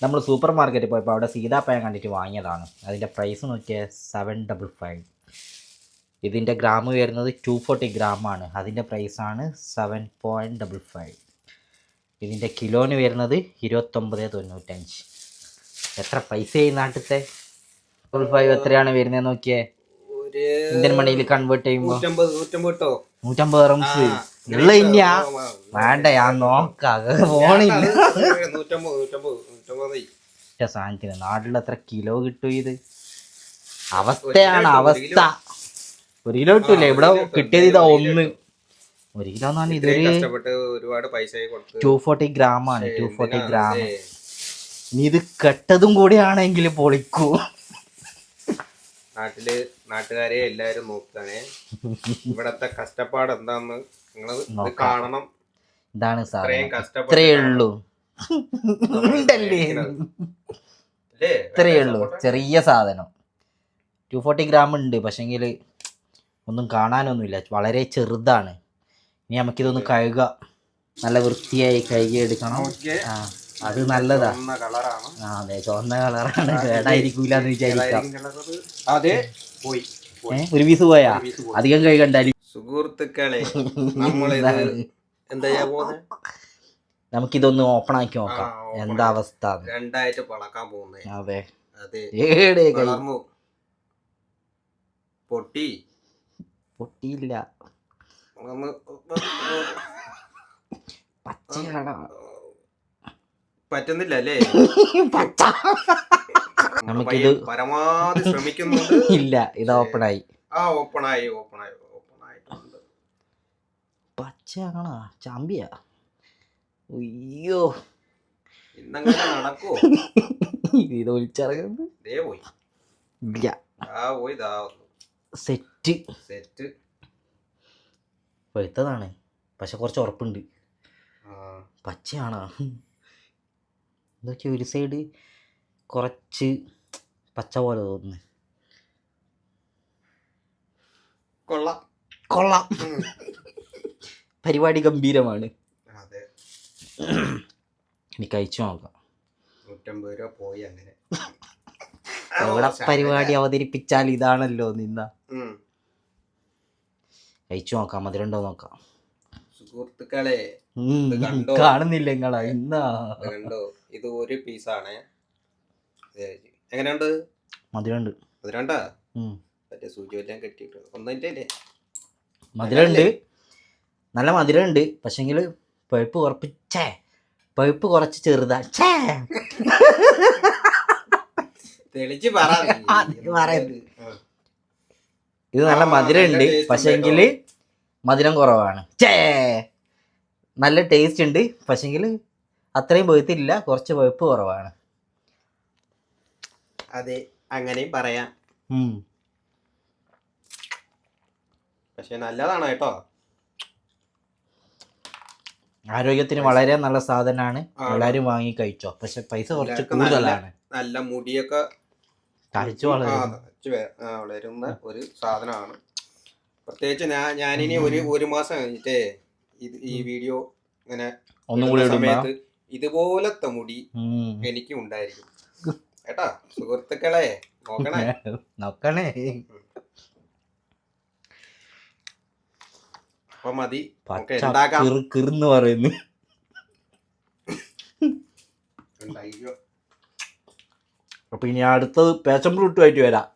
നമ്മൾ സൂപ്പർ മാർക്കറ്റിൽ പോയപ്പോൾ അവിടെ സീതാപ്പഴം കണ്ടിട്ട് വാങ്ങിയതാണ്. അതിൻ്റെ പ്രൈസ് നോക്കിയാൽ 755. ഇതിൻ്റെ ഗ്രാം വരുന്നത് 240 ഗ്രാമാണ്. അതിൻ്റെ പ്രൈസാണ് 7.55. ഇതിൻ്റെ കിലോന് വരുന്നത് 29.95. എത്ര പൈസ ഈ നാട്ടിലത്തെ 5 എത്രയാണ് വരുന്നത് നോക്കിയേ. ഇന്ത്യൻ മണിയിൽ കൺവേർട്ട് ചെയ്യുമ്പോൾ 150 റംസ് ഉള്ള ഇന്ത്യ വേണ്ട. ഞാൻ നോക്കാം ഫോണില്ല സാധനത്തിന്. നാട്ടിൽ എത്ര കിലോ കിട്ടും ഇത്? അവസ്ഥയാണ് അവസ്ഥ. 1 കിലോ കിട്ടൂലേ? ഇവിടെ കിട്ടിയത് ഇതാ 1 കിലോ എന്ന് പറഞ്ഞാൽ ഇതൊരു 240 ഗ്രാമാണ്. 240 ഗ്രാം. ഇനി ഇത് കെട്ടതും കൂടിയാണെങ്കിൽ പൊളിക്കൂ. നാട്ടുകാരെ എല്ലാരും നോക്കുകയാണേ. ഇവിടത്തെ കഷ്ടപ്പാട് എന്താന്ന് നിങ്ങൾ കാണണം. ഇതാണ് ഇത്രയേ ഉള്ളൂ. ഇത്രയേ ഉള്ളൂ. ചെറിയ സാധനം 240 ഗ്രാം ഉണ്ട്. പക്ഷെങ്കിൽ ഒന്നും കാണാനൊന്നുമില്ല. വളരെ ചെറുതാണ്. ഇനി നമുക്കിതൊന്ന് കഴുകുക. നല്ല വൃത്തിയായി കഴുകി എടുക്കണം. അത് നല്ലതാ. അതെ, ചുവന്ന കളറാണ്. കേടായിരിക്കൂല എന്ന് വിചാരിക്കാം. ഒരു പീസ് പോയാ അധികം കഴുകണ്ടാലും. സുഹൃത്തുക്കളെ, നമുക്കിതൊന്ന് ഓപ്പൺ ആക്കി നോക്കാം എന്താ അവസ്ഥ. 2 പളക്കാൻ പോകുന്നേ. അതെ, പൊട്ടിയില്ല. പച്ചയാണ്. പറ്റുന്നില്ല അല്ലേ? നമുക്കിത് പരമാവധി ശ്രമിക്കുന്നുണ്ട്. ഇല്ല, ഇത് ഓപ്പണായി. ഓപ്പണായി. പച്ചയാണോ ചാമ്പിയാ? അയ്യോ, ഇന്നങ്ങനെ നടക്കോ? ഇത് ഒളിച്ചിറങ്ങുന്നു. സെറ്റ് പഴുത്തതാണ്. പക്ഷെ കുറച്ച് ഉറപ്പുണ്ട്. പച്ചയാണോ? ഇതൊക്കെ ഒരു സൈഡ് കുറച്ച് പച്ച പോലെ തോന്നുന്നു. കൊള്ളാം. പരിപാടി ഗംഭീരമാണ്. ഇനി കഴിച്ചു നോക്കാം. 150 രൂപ പോയി. അങ്ങനെ എവിടെ പരിപാടി അവതരിപ്പിച്ചാൽ ഇതാണല്ലോ നിന്ന. കഴിച്ചു നോക്കാം. മധുരണ്ടോ നോക്കാം. സുഹൃത്തുക്കളെ, കാണുന്നില്ല നിങ്ങളാ ഇന്നാ. ഇത് ഒരു പീസാണ്. എങ്ങനെയുണ്ട്? മധുരണ്ട്. മറ്റേ സൂചി എല്ലാം കെട്ടിട്ട് ഒന്നില്ലേ? മധുരണ്ട്, നല്ല മധുരമുണ്ട്. പക്ഷെങ്കിൽ പഴുപ്പ് കുറച്ച് ചെറുതാ. തെളിച്ച് പറയുന്നത്. ഇത് നല്ല മധുരമുണ്ട്. പക്ഷെങ്കിൽ മധുരം കുറവാണ്. നല്ല ടേസ്റ്റ് ഉണ്ട്. പക്ഷെങ്കിൽ അത്രയും പഴുത്തില്ല. കുറച്ച് പഴുപ്പ് കുറവാണ്. അതെ, അങ്ങനെയും പറയാം. പക്ഷെ നല്ലതാണ് കേട്ടോ. ആരോഗ്യത്തിന് വളരെ നല്ല സാധനമാണ്. എല്ലാരും വാങ്ങി കഴിച്ചോ. പക്ഷെ പൈസ കുറച്ച് കൂടുതലാണ്. നല്ല മുടിയൊക്കെ വളരുന്ന ഒരു സാധനമാണ്. പ്രത്യേകിച്ച് ഞാനിനി ഒരു മാസം കഴിഞ്ഞിട്ടേ ഈ വീഡിയോ ഇങ്ങനെ സമയത്ത് ഇതുപോലത്തെ മുടി എനിക്കും ഉണ്ടായിരിക്കും കേട്ടാ. സുഹൃത്തുക്കളെ, നോക്കണേ. അപ്പൊ മതി, കിറുന്ന് പറയുന്നു. അപ്പൊ ഇനി അടുത്തത് പേച്ചം ഫ്രൂട്ടുമായിട്ട് വരാം.